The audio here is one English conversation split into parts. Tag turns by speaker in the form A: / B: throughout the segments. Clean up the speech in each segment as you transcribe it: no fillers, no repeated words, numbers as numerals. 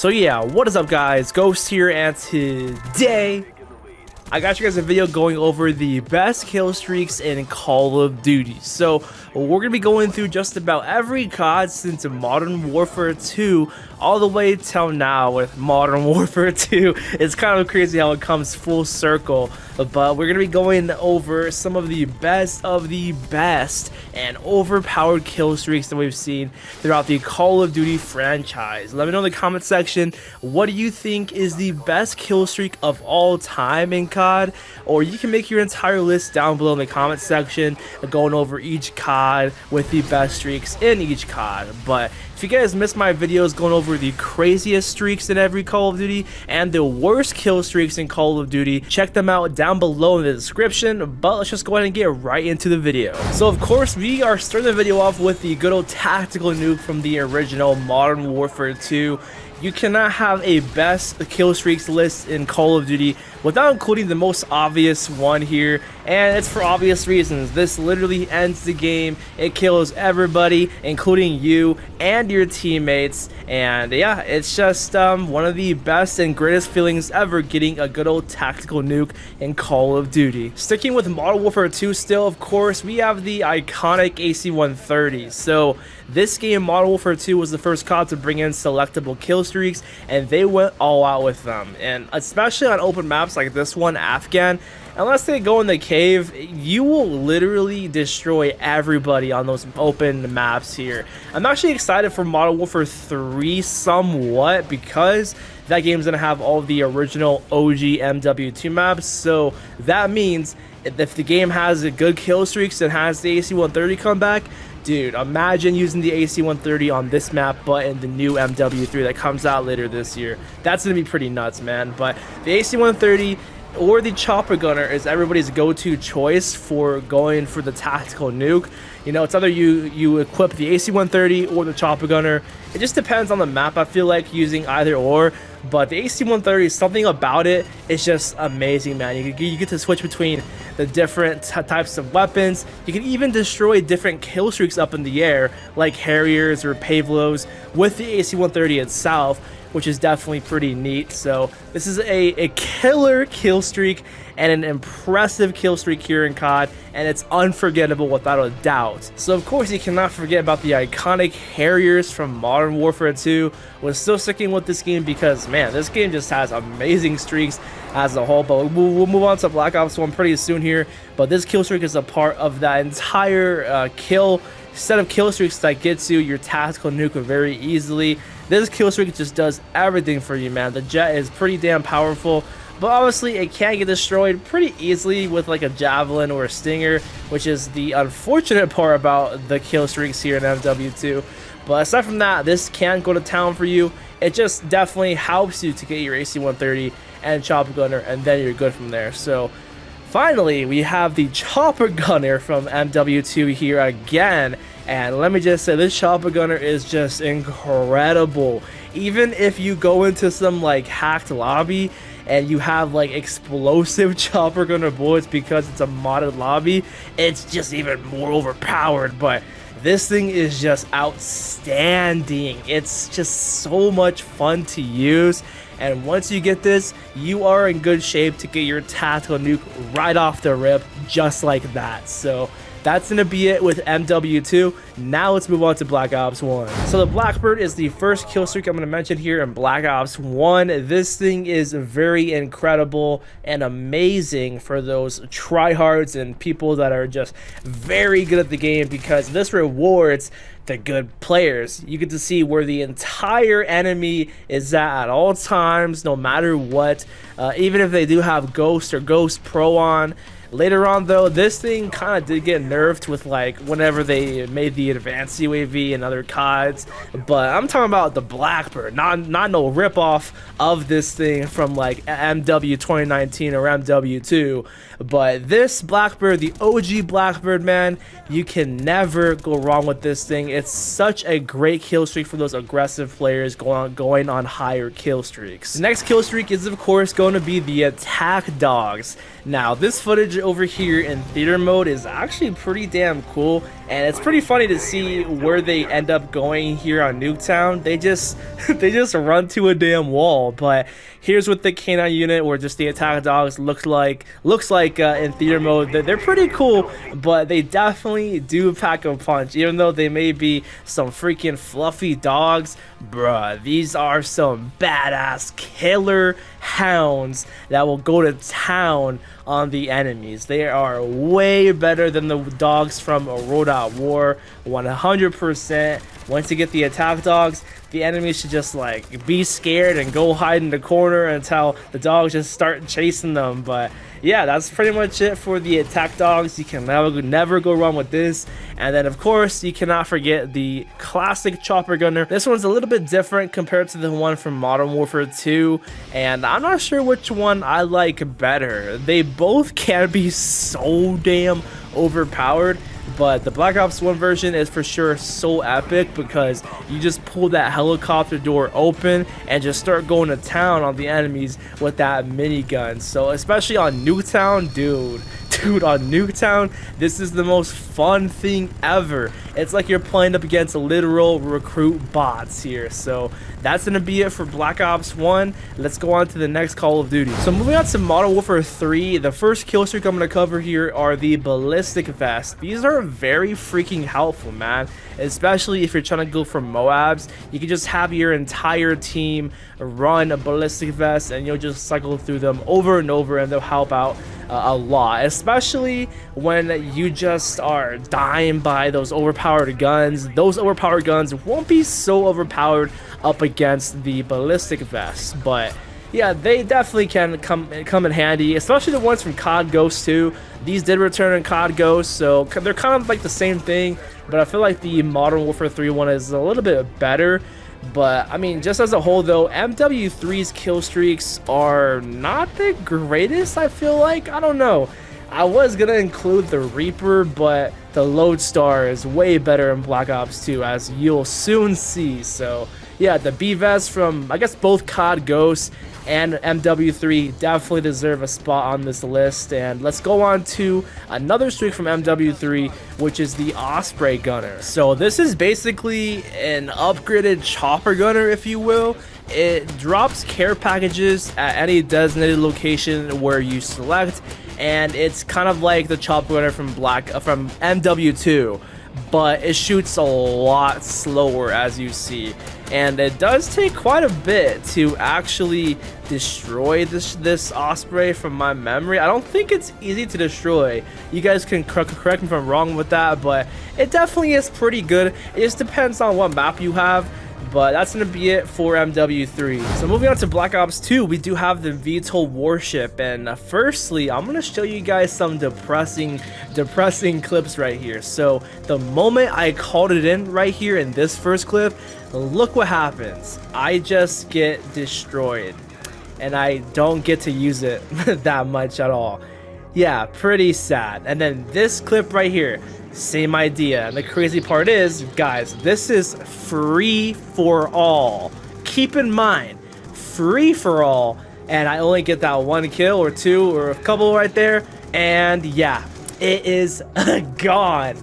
A: So yeah, what is up guys, Ghost here, and today I got you guys a video going over the best kill streaks in Call of Duty. So we're going to be going through just about every COD since Modern Warfare 2 all the way till now with Modern Warfare 2. It's kind of crazy how it comes full circle, but we're going to be going over some of the best and overpowered kill streaks that we've seen throughout the Call of Duty franchise. Let me know in the comment section, what do you think is the best kill streak of all time in COD? Or you can make your entire list down below in the comment section, going over each COD with the best streaks in each COD. But if you guys missed my videos going over the craziest streaks in every Call of Duty and the worst kill streaks in Call of Duty, check them out down below in the description. But let's just go ahead and get right into the video. So of course we are starting the video off with the good old tactical nuke from the original Modern Warfare 2. You cannot have a best kill streaks list in Call of Duty without including the most obvious one here, and it's for obvious reasons. This literally ends the game. It kills everybody, including you and your teammates, and yeah, it's just one of the best and greatest feelings ever, getting a good old tactical nuke in Call of Duty. Sticking with Modern Warfare 2 still, of course, we have the iconic AC-130. So this game, Modern Warfare 2, was the first COD to bring in selectable kill streaks, and they went all out with them. And especially on open maps like this one, Afghan, unless they go in the cave, you will literally destroy everybody on those open maps here. I'm actually excited for Modern Warfare 3 somewhat, because that game's going to have all of the original OG MW2 maps. So that means if the game has a good kill streaks and has the AC-130 come back, dude, imagine using the AC-130 on this map, but in the new MW3 that comes out later this year. That's going to be pretty nuts, man. But the AC-130 or the chopper gunner is everybody's go-to choice for going for the tactical nuke. You know, it's either you equip the AC-130 or the chopper gunner. It just depends on the map, I feel like, using either or. But the AC-130, something about it is just amazing, man. You get to switch between the different types of weapons. You can even destroy different kill streaks up in the air, like Harriers or Pavlos, with the AC-130 itself, which is definitely pretty neat. So this is a killer kill streak and an impressive kill streak here in COD, and it's unforgettable without a doubt. So of course you cannot forget about the iconic Harriers from Modern Warfare 2. We're still sticking with this game because, man, this game just has amazing streaks as a whole. But we'll move on to Black Ops 1 pretty soon here. But this kill streak is a part of that entire set of kill streaks that gets you your tactical nuke very easily. This kill streak just does everything for you, man. The jet is pretty damn powerful, but obviously it can get destroyed pretty easily with like a javelin or a stinger, which is the unfortunate part about the kill streaks here in MW2. But aside from that, this can go to town for you. It just definitely helps you to get your AC-130 and chopper gunner, and then you're good from there. So finally, we have the chopper gunner from MW2 here again. And let me just say, this chopper gunner is just incredible. Even if you go into some like hacked lobby and you have like explosive chopper gunner bullets because it's a modded lobby, it's just even more overpowered. But this thing is just outstanding. It's just so much fun to use. And once you get this, you are in good shape to get your tactical nuke right off the rip, just like that. So that's going to be it with MW2. Now let's move on to Black Ops 1. So the Blackbird is the first kill streak I'm going to mention here in Black Ops 1. This thing is very incredible and amazing for those tryhards and people that are just very good at the game, because this rewards the good players. You get to see where the entire enemy is at all times, no matter what, even if they do have Ghost or Ghost Pro on. Later on though, this thing kind of did get nerfed with like whenever they made the advanced UAV and other CODs, but I'm talking about the Blackbird, not no ripoff of this thing from like MW 2019 or MW2. But this Blackbird, the OG Blackbird, man, you can never go wrong with this thing. It's such a great kill streak for those aggressive players going on higher kill streaks. The next kill streak is of course going to be the attack dogs. Now this footage over here in theater mode is actually pretty damn cool, and it's pretty funny to see where they end up going here on Nuketown. They just they just run to a damn wall. But here's what the Canine unit, or just the attack dogs, looks like in theater mode. They're pretty cool, but they definitely do pack a punch, even though they may be some freaking fluffy dogs. Bruh, these are some badass killer hounds that will go to town on the enemies. They are way better than the dogs from Road Out War, 100%. Once you get the attack dogs, the enemies should just like be scared and go hide in the corner until the dogs just start chasing them. But yeah, that's pretty much it for the attack dogs. You can never go wrong with this. And then of course you cannot forget the classic chopper gunner. This one's a little bit different compared to the one from Modern Warfare 2, and I'm not sure which one I like better. They both can be so damn overpowered, but the Black Ops 1 version is for sure so epic because you just pull that helicopter door open and just start going to town on the enemies with that minigun. So especially on Nuketown, dude, on Nuketown, this is the most fun thing ever. It's like you're playing up against literal recruit bots here. So that's gonna be it for Black Ops 1. Let's go on to the next Call of Duty. So moving on to Modern Warfare 3, the first kill streak I'm gonna cover here are the ballistic vests. These are very freaking helpful, man, especially if you're trying to go for Moabs. You can just have your entire team run a ballistic vest and you'll just cycle through them over and over, and they'll help out a lot, especially when you just are dying by those overpowered guns. Those overpowered guns won't be so overpowered up against the ballistic vests, but yeah, they definitely can come in handy, especially the ones from COD Ghost 2. These did return in COD Ghost, so they're kind of like the same thing, but I feel like the Modern Warfare 3 one is a little bit better. But I mean, just as a whole though, MW3's kill streaks are not the greatest, I feel like. I don't know. I was gonna include the Reaper, but the Loadstar is way better in Black Ops 2, as you'll soon see. So yeah, the B-Vest from, I guess, both COD Ghosts and MW3 definitely deserve a spot on this list. And let's go on to another streak from MW3, which is the Osprey Gunner. So this is basically an upgraded chopper gunner, if you will. It drops care packages at any designated location where you select, and it's kind of like the chopper gunner from MW2, but it shoots a lot slower, as you see, and it does take quite a bit to actually destroy this Osprey from my memory. I don't think it's easy to destroy. You guys can correct me if I'm wrong with that, but it definitely is pretty good. It just depends on what map you have. But that's going to be it for MW3. So moving on to Black Ops 2, we do have the VTOL warship. And firstly, I'm going to show you guys some depressing clips right here. So the moment I called it in right here in this first clip, look what happens. I just get destroyed. And I don't get to use it that much at all. Yeah, pretty sad. And then this clip right here, same idea. And the crazy part is, guys, this is free for all. Keep in mind, free for all. And I only get that one kill or two or a couple right there. And yeah, it is gone.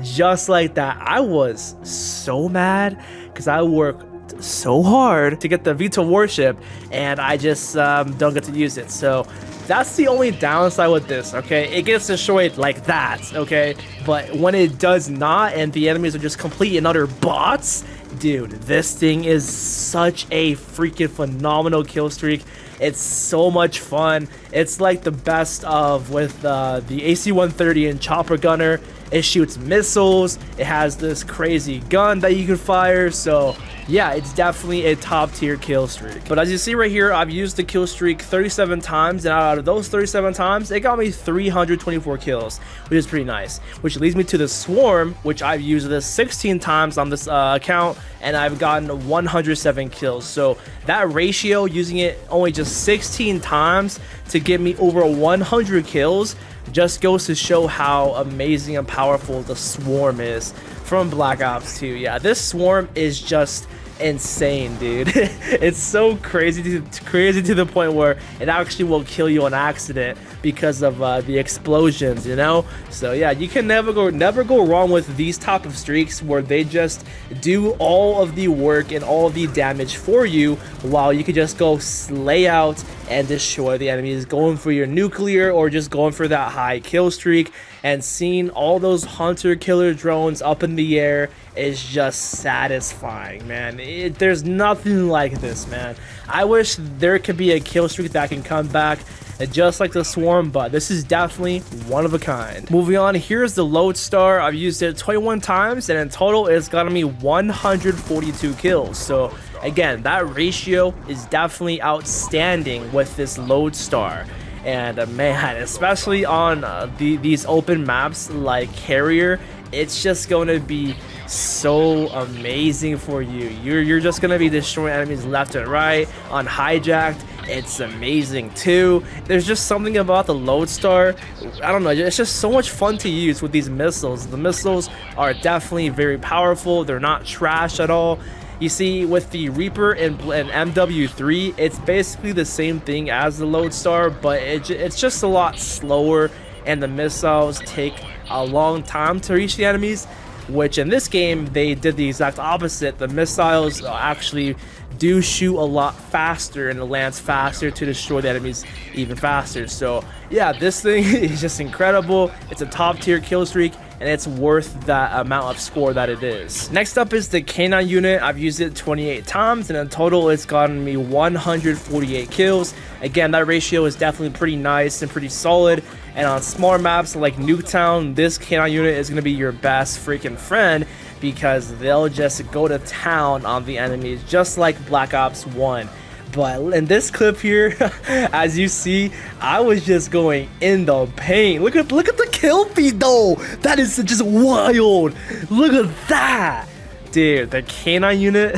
A: Just like that. I was so mad because I worked so hard to get the VTOL warship and I just don't get to use it. So that's the only downside with this, okay? It gets destroyed like that, okay? But when it does not and the enemies are just complete and utter bots, dude, this thing is such a freaking phenomenal kill streak. It's so much fun. It's like the best of with the AC-130 and chopper gunner. It shoots missiles. It has this crazy gun that you can fire. So yeah, it's definitely a top tier kill streak. But as you see right here, I've used the kill streak 37 times, and out of those 37 times, it got me 324 kills, which is pretty nice. Which leads me to the swarm, which I've used this 16 times on this account, and I've gotten 107 kills. So that ratio, using it only just 16 times to get me over 100 kills, just goes to show how amazing and powerful the swarm is from Black Ops 2. Yeah, this swarm is just insane, dude. It's so crazy to the point where it actually will kill you on accident because of the explosions, you know. So yeah, you can never go wrong with these type of streaks where they just do all of the work and all of the damage for you, while you could just go slay out and destroy the enemies, going for your nuclear or just going for that high kill streak. And seeing all those hunter killer drones up in the air is just satisfying, man. There's nothing like this, man. I wish there could be a kill streak that can come back just like the Swarm, but this is definitely one of a kind. Moving on, here's the Loadstar. I've used it 21 times, and in total it's gotten me 142 kills. So again, that ratio is definitely outstanding with this Loadstar. And man, especially on these open maps like Carrier, it's just going to be so amazing for you. You're just going to be destroying enemies left and right. On Hijacked, it's amazing too. There's just something about the Loadstar, I don't know, it's just so much fun to use with these missiles. The missiles are definitely very powerful. They're not trash at all. You see, with the Reaper and MW3, it's basically the same thing as the Loadstar, but it's just a lot slower, and the missiles take a long time to reach the enemies, which in this game, they did the exact opposite. The missiles actually do shoot a lot faster, and it lands faster to destroy the enemies even faster. So yeah, this thing is just incredible. It's a top tier kill streak, and it's worth that amount of score that it is. Next up is the Canine unit. I've used it 28 times, and in total it's gotten me 148 kills. Again, that ratio is definitely pretty nice and pretty solid. And on smaller maps like Nuketown, this Canine unit is going to be your best freaking friend, because they'll just go to town on the enemies just like Black Ops 1. But in this clip here, as you see, I was just going in the paint. Look at the kill feed though. That is just wild. Look at that, dude. The Canine unit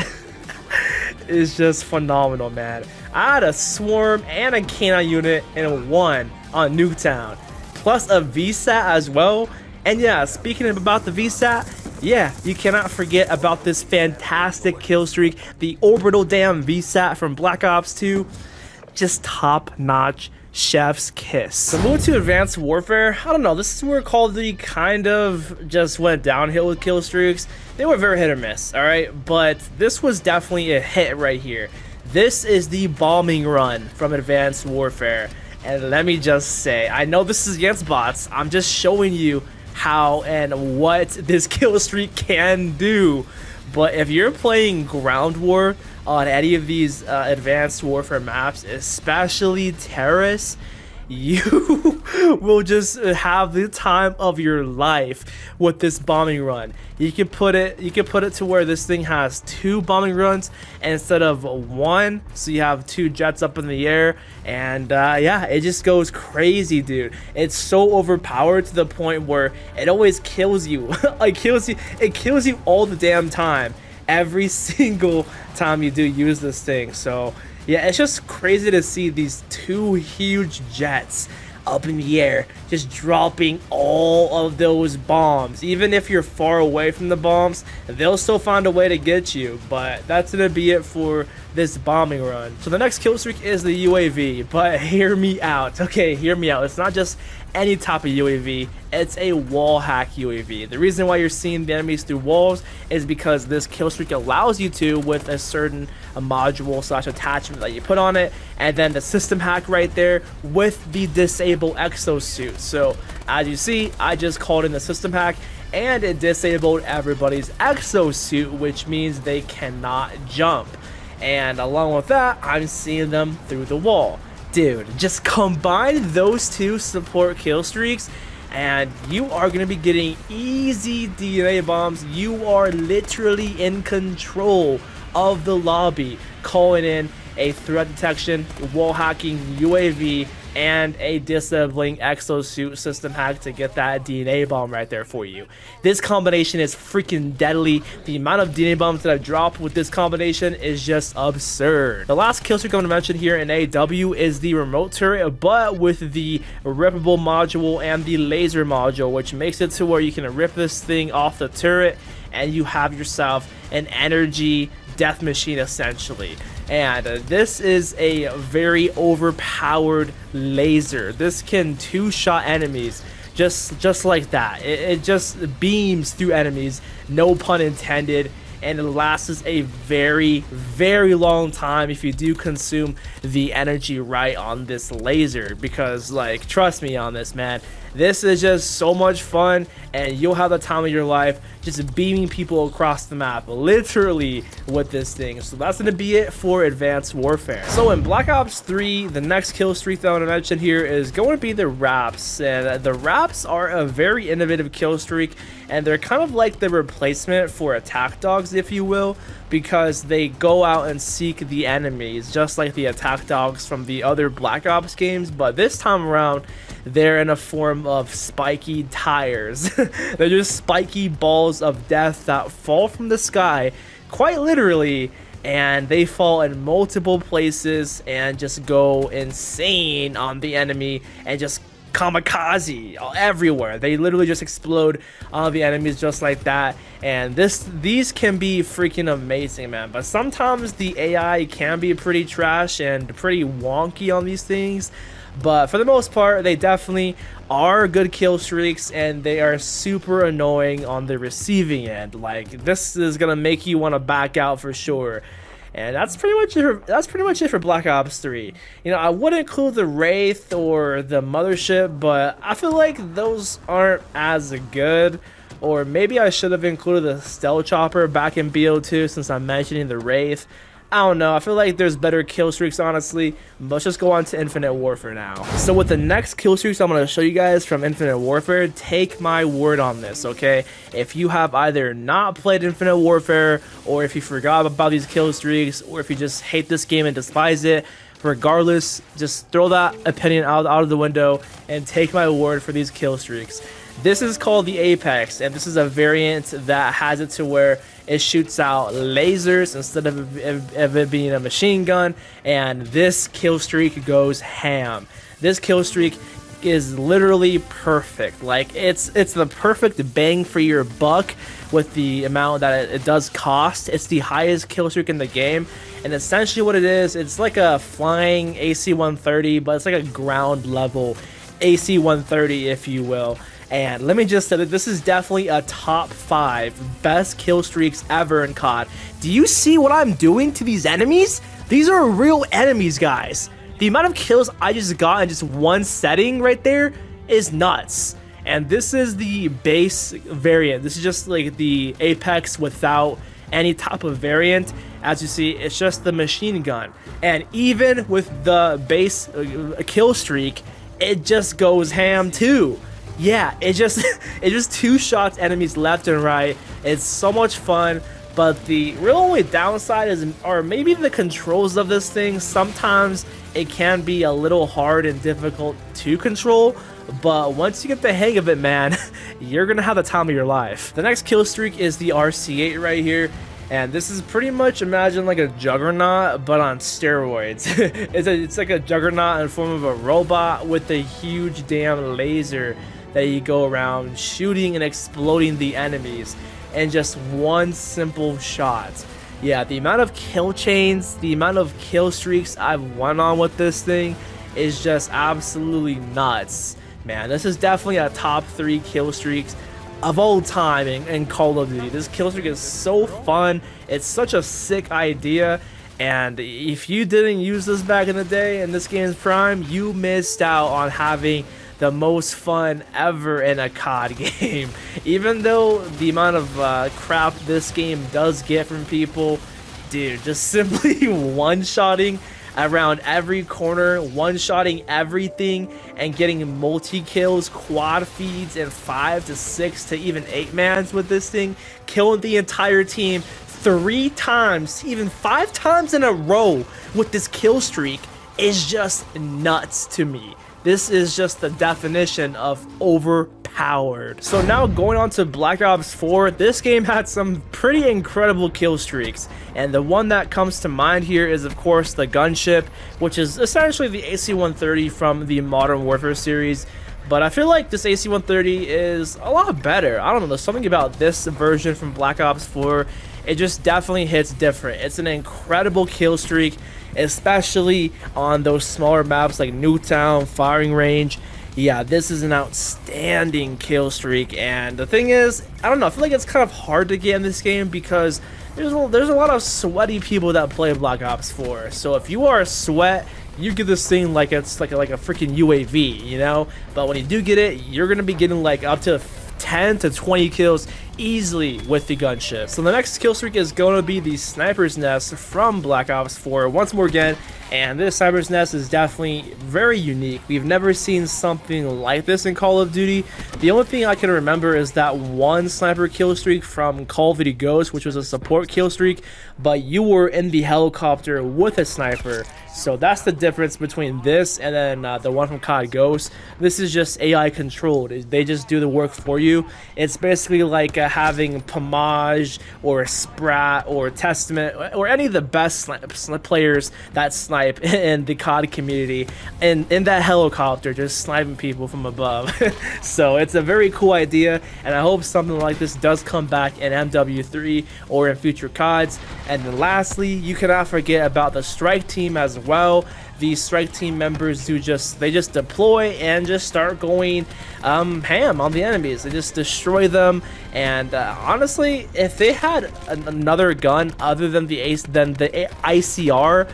A: is just phenomenal, man. I had a Swarm and a Canine unit in one on Nuketown, plus a VSAT as well. And yeah, speaking about the VSAT, yeah, you cannot forget about this fantastic kill streak, the Orbital Dam VSAT from Black Ops 2. Just top-notch, chef's kiss. So moving to Advanced Warfare, I don't know, this is where Call of Duty kind of just went downhill with kill streaks. They were very hit or miss, alright? But this was definitely a hit right here. This is the bombing run from Advanced Warfare. And let me just say, I know this is against bots, I'm just showing you how and what this kill streak can do. But if you're playing ground war on any of these Advanced Warfare maps, especially Terrace, you will just have the time of your life with this bombing run. You can put it to where this thing has 2 bombing runs instead of 1, so you have 2 jets up in the air. And yeah, it just goes crazy, dude. It's so overpowered to the point where it always kills you. It kills you all the damn time, every single time you do use this thing. So yeah, it's just crazy to see these 2 huge jets up in the air just dropping all of those bombs. Even if you're far away from the bombs, they'll still find a way to get you. But that's gonna be it for this bombing run. So the next kill streak is the UAV, but hear me out. Okay, hear me out. It's not just any type of UAV, it's a wall hack UAV. The reason why you're seeing the enemies through walls is because this kill streak allows you to with a certain module / attachment that you put on it, and then the system hack right there with the disable exosuit. So as you see, I just called in the system hack, and it disabled everybody's exosuit, which means they cannot jump. And along with that, I'm seeing them through the wall. Dude, just combine those 2 support kill streaks, and you are going to be getting easy DNA bombs. You are literally in control of the lobby, calling in a threat detection, wall hacking UAV, and a disabling exosuit system hack to get that DNA bomb right there for you. This combination is freaking deadly. The amount of DNA bombs that I've dropped with this combination is just absurd. The last kill streak I'm going to mention here in AW is the remote turret, but with the rippable module and the laser module, which makes it to where you can rip this thing off the turret and you have yourself an energy death machine essentially. And this is a very overpowered laser. This can two-shot enemies just like that. It just beams through enemies, no pun intended, and it lasts a very long time if you do consume the energy right on this laser, because like, trust me on this, man, this is just so much fun and you'll have the time of your life just beaming people across the map literally with this thing. So that's gonna be it for Advanced Warfare. So in Black Ops 3, the next kill streak that I want to mention here is going to be the Wraps, and the Wraps are a very innovative kill streak, and they're kind of like the replacement for attack dogs, if you will, because they go out and seek the enemies just like the attack dogs from the other Black Ops games, but this time around they're in a form of spiky tires. They're just spiky balls of death that fall from the sky, quite literally, and they fall in multiple places and just go insane on the enemy and just kamikaze everywhere. They literally just explode on the enemies just like that, and these can be freaking amazing, man. But sometimes the AI can be pretty trash and pretty wonky on these things, but for the most part they definitely are good kill streaks, and they are super annoying on the receiving end. Like, this is gonna make you want to back out for sure. And that's pretty much it for Black Ops 3. You know, I would include the Wraith or the Mothership, but I feel like those aren't as good. Or maybe I should have included the Stealth Chopper back in BO2 since I'm mentioning the Wraith. I don't know, I feel like there's better kill streaks, honestly. But let's just go on to Infinite Warfare now. So with the next kill streaks I'm going to show you guys from Infinite Warfare, take my word on this, okay? If you have either not played Infinite Warfare, or if you forgot about these kill streaks, or if you just hate this game and despise it, regardless, just throw that opinion out of the window and take my word for these kill streaks. This is called the Apex, and this is a variant that has it to where it shoots out lasers instead of it being a machine gun, and this kill streak goes ham. This kill streak is literally perfect. Like, it's the perfect bang for your buck with the amount that it does cost. It's the highest kill streak in the game, and essentially what it is, it's like a flying AC-130, but it's like a ground level AC-130, if you will. And let me just say that this is definitely a top 5 best kill streaks ever in COD. Do you see what I'm doing to these enemies? These are real enemies, guys. The amount of kills I just got in just one setting right there is nuts. And this is the base variant. This is just like the Apex without any type of variant. As you see, it's just the machine gun. And even with the base kill streak, it just goes ham too. Yeah, it just two shots enemies left and right. It's so much fun, but the real only downside is, or maybe the controls of this thing. Sometimes it can be a little hard and difficult to control, but once you get the hang of it, man, you're gonna have the time of your life. The next kill streak is the RC8 right here. And this is pretty much, imagine like a Juggernaut, but on steroids. It's like a Juggernaut in form of a robot with a huge damn laser that you go around shooting and exploding the enemies in just one simple shot. Yeah, the amount of kill chains, the amount of kill streaks I've won on with this thing is just absolutely nuts. Man, this is definitely a top 3 kill streaks of all time in Call of Duty. This kill streak is so fun. It's such a sick idea. And if you didn't use this back in the day in this game's prime, you missed out on having the most fun ever in a COD game. Even though the amount of crap this game does get from people, dude, just simply one-shotting around every corner, one-shotting everything, and getting multi-kills, quad feeds, and 5 to 6 to even 8-mans with this thing, killing the entire team 3 times, even 5 times in a row with this kill streak is just nuts to me. This is just the definition of overpowered. So now going on to Black Ops 4, this game had some pretty incredible kill streaks. And the one that comes to mind here is, of course, the gunship, which is essentially the AC-130 from the Modern Warfare series. But I feel like this AC-130 is a lot better. I don't know, there's something about this version from Black Ops 4. it just definitely hits different. It's an incredible kill streak, especially on those smaller maps like Nuketown, Firing Range. Yeah, this is an outstanding kill streak, and the thing is, I don't know, I feel like it's kind of hard to get in this game because there's a lot of sweaty people that play Black Ops 4. So if you are a sweat, you get this thing like it's like a freaking UAV, you know? But when you do get it, you're gonna be getting like up to 10 to 20 kills easily with the gunship. So the next kill streak is going to be the Sniper's Nest from Black Ops 4 once more again, and this Sniper's Nest is definitely very unique. We've never seen something like this in Call of Duty. The only thing I can remember is that one sniper kill streak from Call of Duty Ghosts, which was a support kill streak, but you were in the helicopter with a sniper. So that's the difference between this and then the one from COD Ghosts. This is just AI controlled. They just do the work for you. It's basically like having Pomage or Sprat or Testament or any of the best players that snipe in the COD community and in that helicopter just sniping people from above. So it's a very cool idea, and I hope something like this does come back in MW3 or in future CODs. And then lastly, you cannot forget about the strike team as well. These strike team members they just deploy and just start going ham on the enemies. They just destroy them, and honestly, if they had another gun other than the ICR,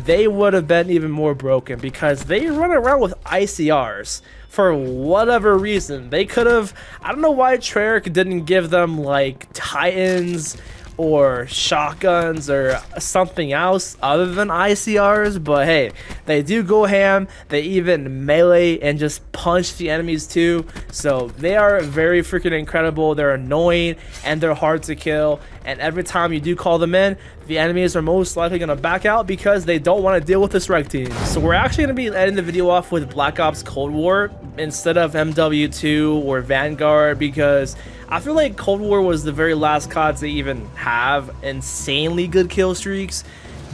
A: they would have been even more broken, because they run around with ICRs for whatever reason. They could have, I don't know why Treyarch didn't give them like Titans or shotguns or something else other than ICRs, but hey, they do go ham. They even melee and just punch the enemies too, so they are very freaking incredible. They're annoying and they're hard to kill, and every time you do call them in, the enemies are most likely going to back out because they don't want to deal with the strike team. So we're actually going to be ending the video off with Black Ops Cold War instead of MW2 or Vanguard, because I feel like Cold War was the very last CODs they even have insanely good kill streaks.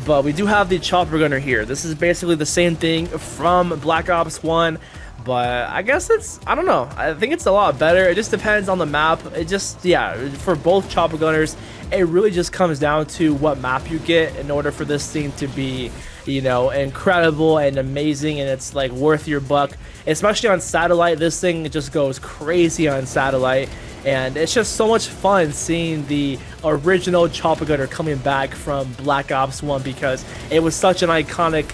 A: But we do have the Chopper Gunner here. This is basically the same thing from Black Ops 1, but I guess I don't know, I think it's a lot better. It just depends on the map. It just, yeah, for both Chopper Gunners, it really just comes down to what map you get in order for this thing to be, you know, incredible and amazing, and it's like worth your buck. Especially on satellite, this thing just goes crazy on satellite, and it's just so much fun seeing the original Chopper Gunner coming back from Black Ops 1, because it was such an iconic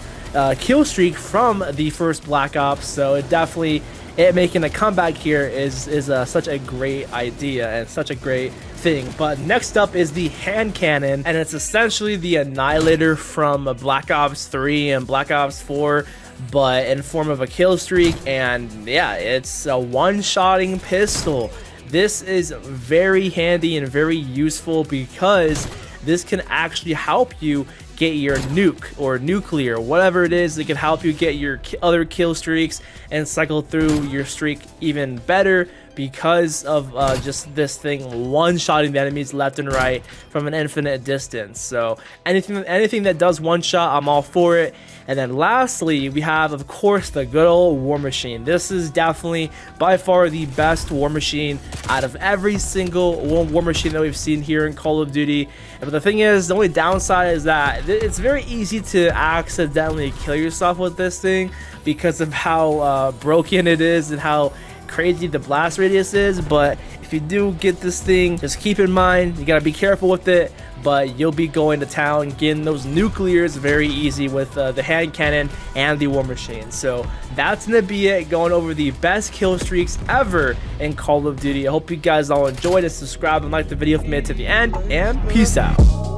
A: kill streak from the first Black Ops. So it making a comeback here is such a great idea and such a great thing. But next up is the hand cannon, and it's essentially the Annihilator from Black Ops 3 and Black Ops 4, but in form of a kill streak. And yeah, it's a one-shotting pistol. This is very handy and very useful because this can actually help you get your nuke or nuclear, whatever it is. It can help you get your other kill streaks and cycle through your streak even better, because of just this thing one-shotting the enemies left and right from an infinite distance. So anything that does one shot, I'm all for it. And then lastly, we have, of course, the good old War Machine. This is definitely by far the best War Machine out of every single War Machine that we've seen here in Call of Duty. But the thing is, the only downside is that it's very easy to accidentally kill yourself with this thing because of how broken it is and how crazy the blast radius is. But if you do get this thing, just keep in mind you gotta be careful with it, but you'll be going to town getting those nuclears very easy with the hand cannon and the War Machine. So that's gonna be it, going over the best kill streaks ever in Call of Duty. I hope you guys all enjoyed it. Subscribe and like the video from it to the end, and peace out.